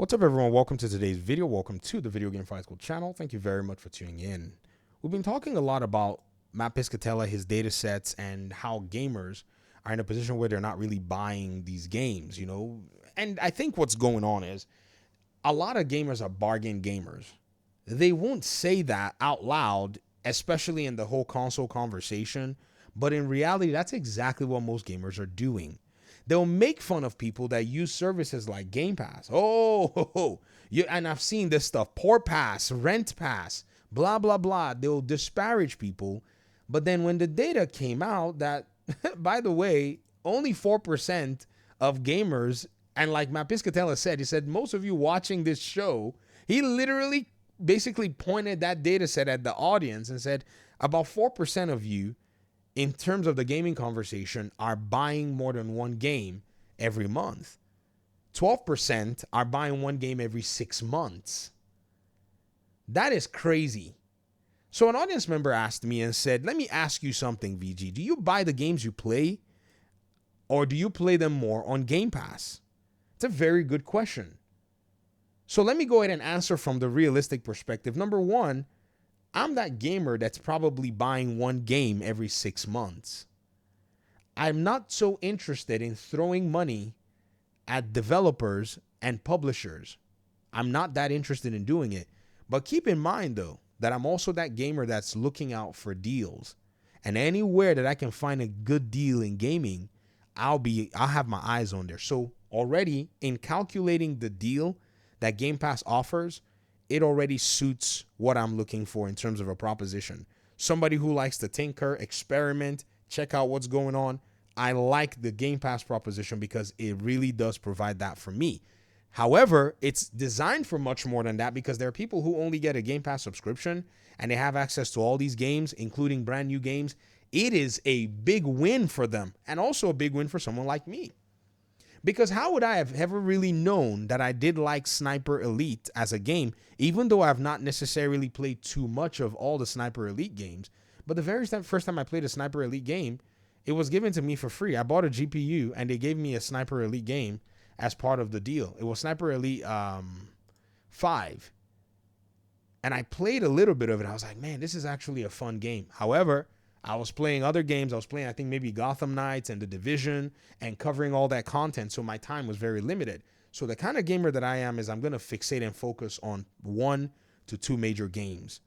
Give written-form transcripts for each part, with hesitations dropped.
What's up, everyone? Welcome to today's video. Welcome to the Video Game Fight School channel. Thank you very much for tuning in. We've been talking a lot about Matt Piscatella, his data sets, and how gamers are in a position where they're not really buying these games, And I think what's going on is a lot of gamers are bargain gamers. They won't say that out loud, especially in the whole console conversation. But in reality, that's exactly what most gamers are doing. They'll make fun of people that use services like Gamepass. And I've seen this stuff, Poor Pass, Rent Pass, blah, blah, blah. They'll disparage people. But then when the data came out that, by the way, only 4% of gamers, and like Matt Piscatella said, he said, most of you watching this show, he literally basically pointed that data set at the audience and said, about 4% of you in terms of the gaming conversation are buying more than one game every month. 12% are buying one game every 6 months. That is crazy. So an audience member asked me and said, let me ask you something, VG. Do you buy the games you play, or do you play them more on Game Pass? It's a very good question. So let me go ahead and answer from the realistic perspective. Number one, I'm that gamer that's probably buying one game every 6 months. I'm not so interested in throwing money at developers and publishers. I'm not that interested in doing it. But keep in mind, though, that I'm also that gamer that's looking out for deals. And anywhere that I can find a good deal in gaming, I'll have my eyes on there. So already in calculating the deal that Game Pass offers, it already suits what I'm looking for in terms of a proposition. Somebody who likes to tinker, experiment, check out what's going on. I like the Game Pass proposition because it really does provide that for me. However, it's designed for much more than that because there are people who only get a Game Pass subscription and they have access to all these games, including brand new games. It is a big win for them and also a big win for someone like me. Because how would I have ever really known that I did like Sniper Elite as a game, even though I've not necessarily played too much of all the Sniper Elite games? But the very first time I played a Sniper Elite game, it was given to me for free. I bought a GPU and they gave me a Sniper Elite game as part of the deal. It was Sniper Elite 5. And I played a little bit of it. I was like, man, this is actually a fun game. However, I was playing other games. I was playing, I think, maybe Gotham Knights and The Division and covering all that content. So my time was very limited. So the kind of gamer that I am is I'm going to fixate and focus on 1 to 2 major games,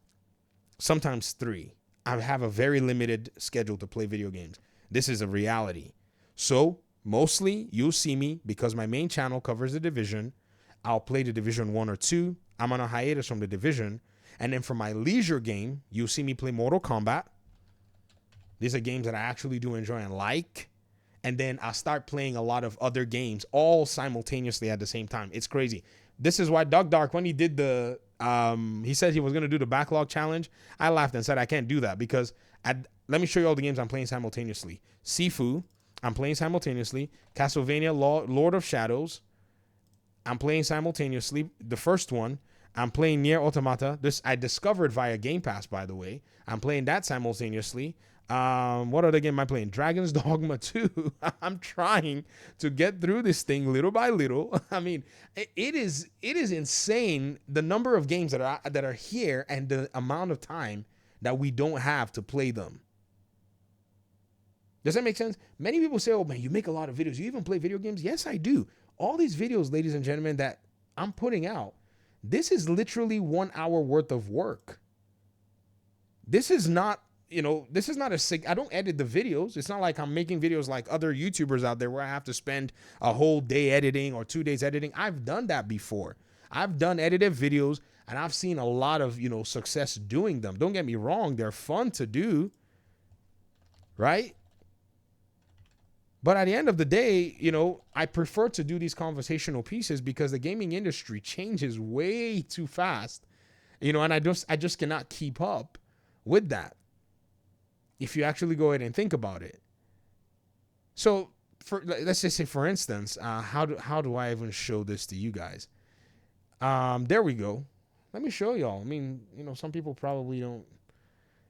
sometimes 3. I have a very limited schedule to play video games. This is a reality. So mostly you'll see me, because my main channel covers The Division, I'll play The Division 1 or 2. I'm on a hiatus from The Division. And then for my leisure game, you'll see me play Mortal Kombat. These are games that I actually do enjoy and like. And then I'll start playing a lot of other games all simultaneously at the same time. It's crazy. This is why Doug Dark, when he did he said he was going to do the backlog challenge, I laughed and said I can't do that because let me show you all the games I'm playing simultaneously. Sifu, I'm playing simultaneously. Castlevania Lord of Shadows, I'm playing simultaneously. The first one, I'm playing Nier Automata. This I discovered via Game Pass, by the way. I'm playing that simultaneously. What other game am I playing? Dragon's Dogma 2. I'm trying to get through this thing little by little. I mean, it is insane the number of games that are here and the amount of time that we don't have to play them. Does that make sense? Many people say, "Oh man, you make a lot of videos. You even play video games?" Yes, I do. All these videos, ladies and gentlemen, that I'm putting out, this is literally 1 hour worth of work. This is not I don't edit the videos. It's not like I'm making videos like other YouTubers out there where I have to spend a whole day editing or 2 days editing. I've done that before. I've done edited videos and I've seen a lot of, success doing them. Don't get me wrong. They're fun to do, right? But at the end of the day, I prefer to do these conversational pieces because the gaming industry changes way too fast, and I just cannot keep up with that. If you actually go ahead and think about it. So let's just say, for instance, how do I even show this to you guys? There we go. Let me show y'all. I mean, some people probably don't.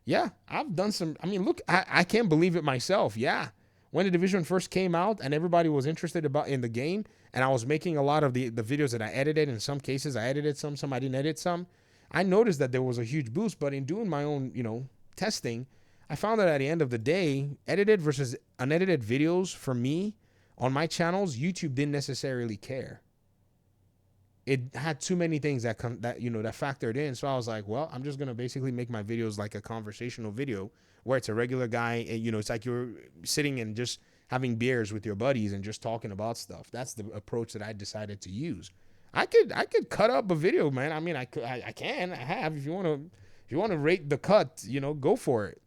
Yeah, I've done some. I mean, look, I can't believe it myself. Yeah. when the Division first came out and everybody was interested in the game, and I was making a lot of the videos that I edited. In some cases, I edited some I didn't edit some. I noticed that there was a huge boost, but in doing my own, testing, I found that at the end of the day, edited versus unedited videos for me on my channels, YouTube didn't necessarily care. It had too many things that factored in. So I was like, well, I'm just going to basically make my videos like a conversational video where it's a regular guy. And, it's like you're sitting and just having beers with your buddies and just talking about stuff. That's the approach that I decided to use. I could cut up a video, man. I mean, I have. If you want to rate the cut, go for it.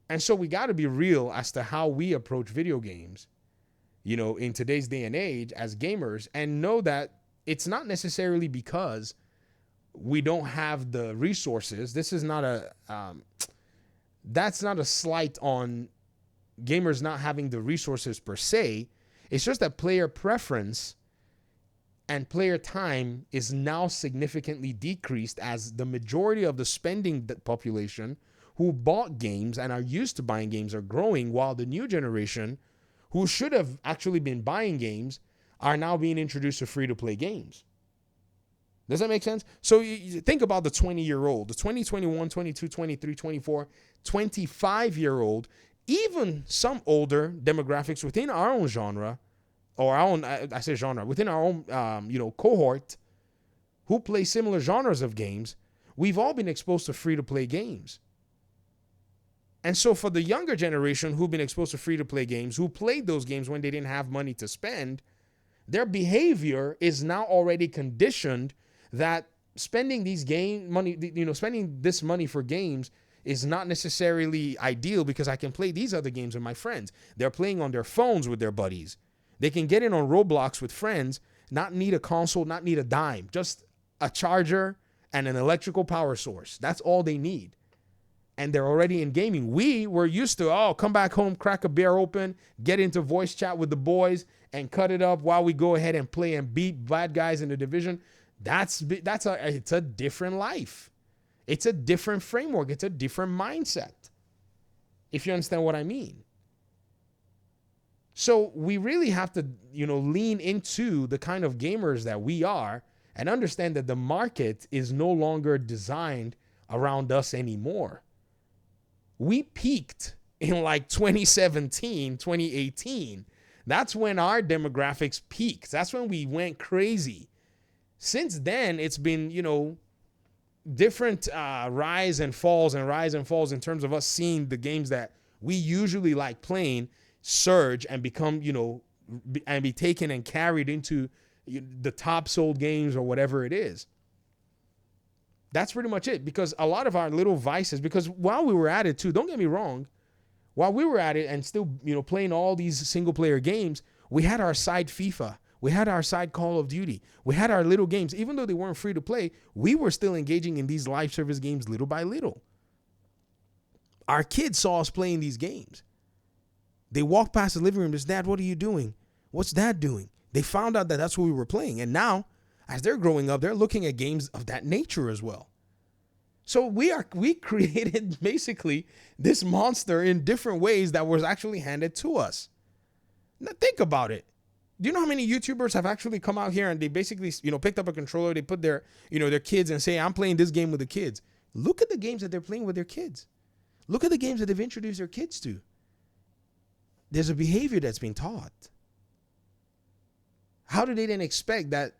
And so we got to be real as to how we approach video games, in today's day and age as gamers, and know that it's not necessarily because we don't have the resources. This is not that's not a slight on gamers not having the resources per se. It's just that player preference and player time is now significantly decreased as the majority of the spending population who bought games and are used to buying games are growing, while the new generation who should have actually been buying games are now being introduced to free-to-play games. Does that make sense? So you think about the 20-year-old, the 20, 21, 22, 23, 24, 25-year-old, even some older demographics within our own genre, or our own, I say genre, within our own, cohort, who play similar genres of games. We've all been exposed to free-to-play games. And so for the younger generation who've been exposed to free-to-play games, who played those games when they didn't have money to spend, their behavior is now already conditioned that spending spending this money for games is not necessarily ideal because I can play these other games with my friends. They're playing on their phones with their buddies. They can get in on Roblox with friends, not need a console, not need a dime, just a charger and an electrical power source. That's all they need. And they're already in gaming. We were used to, come back home, crack a beer open, get into voice chat with the boys, and cut it up while we go ahead and play and beat bad guys in the division. It's a different life. It's a different framework. It's a different mindset, if you understand what I mean. So we really have to, lean into the kind of gamers that we are and understand that the market is no longer designed around us anymore. We peaked in like 2017, 2018. That's when our demographics peaked. That's when we went crazy. Since then, it's been, different rise and falls in terms of us seeing the games that we usually like playing surge and become, and be taken and carried into the top sold games or whatever it is. That's pretty much it, because a lot of our little vices, because while we were at it too, don't get me wrong, while we were at it and still, playing all these single player games, we had our side FIFA. We had our side Call of Duty. We had our little games. Even though they weren't free to play, we were still engaging in these live service games little by little. Our kids saw us playing these games. They walked past the living room. This, Dad, what are you doing? What's Dad doing? They found out that that's what we were playing. And now, as they're growing up, they're looking at games of that nature as well. So we created basically this monster in different ways that was actually handed to us. Now think about it. Do you know how many YouTubers have actually come out here and they basically, picked up a controller, they put their, their kids and say, I'm playing this game with the kids. Look at the games that they're playing with their kids. Look at the games that they've introduced their kids to. There's a behavior that's being taught. How do they then expect that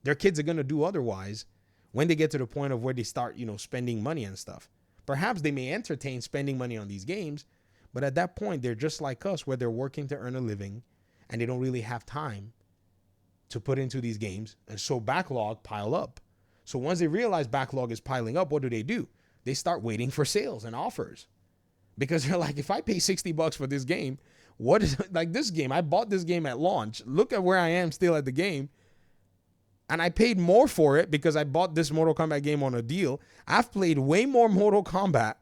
their kids are going to do otherwise when they get to the point of where they start, spending money and stuff? Perhaps they may entertain spending money on these games, but at that point, they're just like us, where they're working to earn a living and they don't really have time to put into these games. And so backlog pile up. So once they realize backlog is piling up, what do? They start waiting for sales and offers, because they're like, if I pay $60 for this game, what is like this game? I bought this game at launch. Look at where I am still at the game. And I paid more for it because I bought this Mortal Kombat game on a deal. I've played way more Mortal Kombat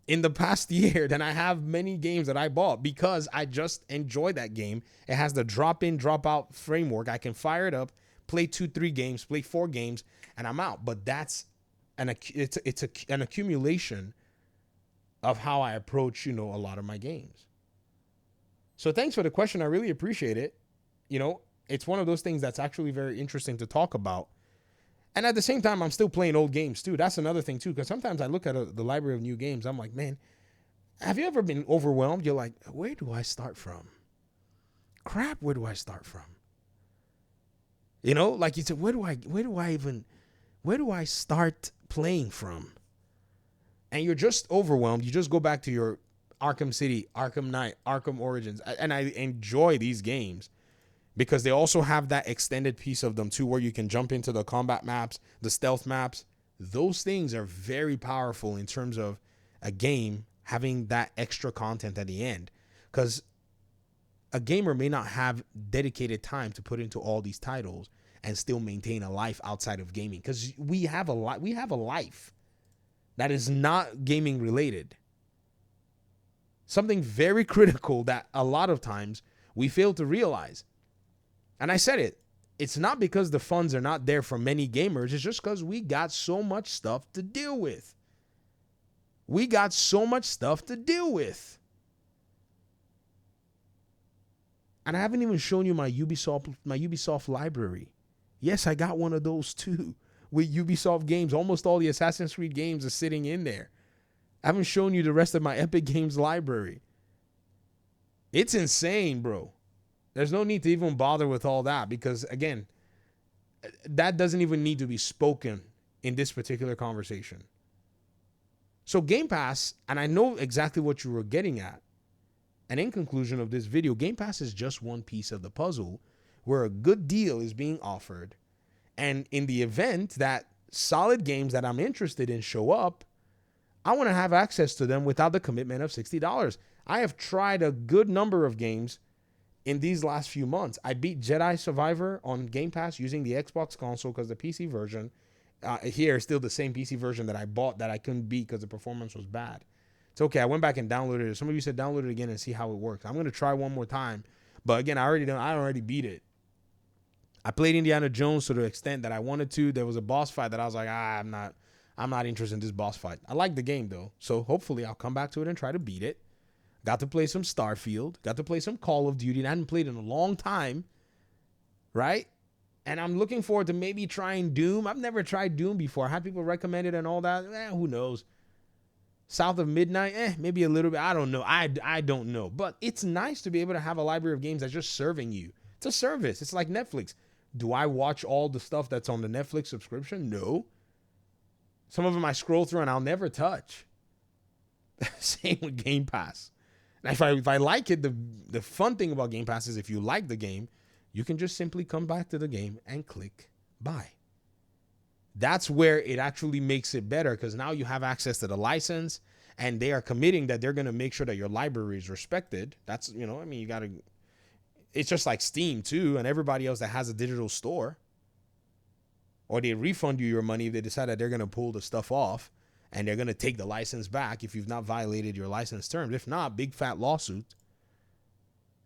in the past year than I have many games that I bought, because I just enjoy that game. It has the drop in, drop out framework. I can fire it up, play 2-3 games, play 4 games, and I'm out. But that's an accumulation of how I approach, a lot of my games. So thanks for the question. I really appreciate it. It's one of those things that's actually very interesting to talk about. And at the same time, I'm still playing old games too. That's another thing too, because sometimes I look at the library of new games. I'm like, man, have you ever been overwhelmed? You're like, where do I start from? Crap, where do I start from? Like you said, where do I start playing from? And you're just overwhelmed. You just go back to your Arkham City, Arkham Knight, Arkham Origins. And I enjoy these games because they also have that extended piece of them too, where you can jump into the combat maps, the stealth maps. Those things are very powerful in terms of a game having that extra content at the end, because a gamer may not have dedicated time to put into all these titles and still maintain a life outside of gaming, because we have a life that is not gaming related. Something very critical that a lot of times we fail to realize. And I said it's not because the funds are not there for many gamers. It's just because we got so much stuff to deal with. We got so much stuff to deal with. And I haven't even shown you my Ubisoft library. Yes, I got one of those too. With Ubisoft games, almost all the Assassin's Creed games are sitting in there. I haven't shown you the rest of my Epic Games library. It's insane, bro. There's no need to even bother with all that, because, again, that doesn't even need to be spoken in this particular conversation. So Game Pass, and I know exactly what you were getting at, and in conclusion of this video, Game Pass is just one piece of the puzzle where a good deal is being offered. And in the event that solid games that I'm interested in show up, I want to have access to them without the commitment of $60. I have tried a good number of games in these last few months. I beat Jedi Survivor on Game Pass using the Xbox console because the PC version here is still the same PC version that I bought that I couldn't beat because the performance was bad. It's okay. I went back and downloaded it. Some of you said download it again and see how it works. I'm going to try one more time. But again, I already beat it. I played Indiana Jones to the extent that I wanted to. There was a boss fight that I was like, I'm not interested in this boss fight. I like the game though. So hopefully I'll come back to it and try to beat it. Got to play some Starfield. Got to play some Call of Duty. I hadn't played in a long time. Right? And I'm looking forward to maybe trying Doom. I've never tried Doom before. I had people recommend it and all that. Who knows? South of Midnight, maybe a little bit. I don't know. I don't know. But it's nice to be able to have a library of games that's just serving you. It's a service. It's like Netflix. Do I watch all the stuff that's on the Netflix subscription? No. Some of them I scroll through and I'll never touch. Same with Game Pass. And if I like it, the fun thing about Game Pass is if you like the game, you can just simply come back to the game and click buy. That's where it actually makes it better, because now you have access to the license and they are committing that they're going to make sure that your library is respected. That's, you got to, it's just like Steam too, and everybody else that has a digital store. Or they refund you your money if they decide that they're going to pull the stuff off and they're going to take the license back if you've not violated your license terms. If not, big fat lawsuit.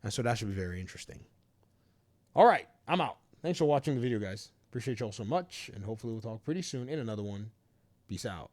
And so that should be very interesting. All right, I'm out. Thanks for watching the video, guys. Appreciate y'all so much, and hopefully we'll talk pretty soon in another one. Peace out.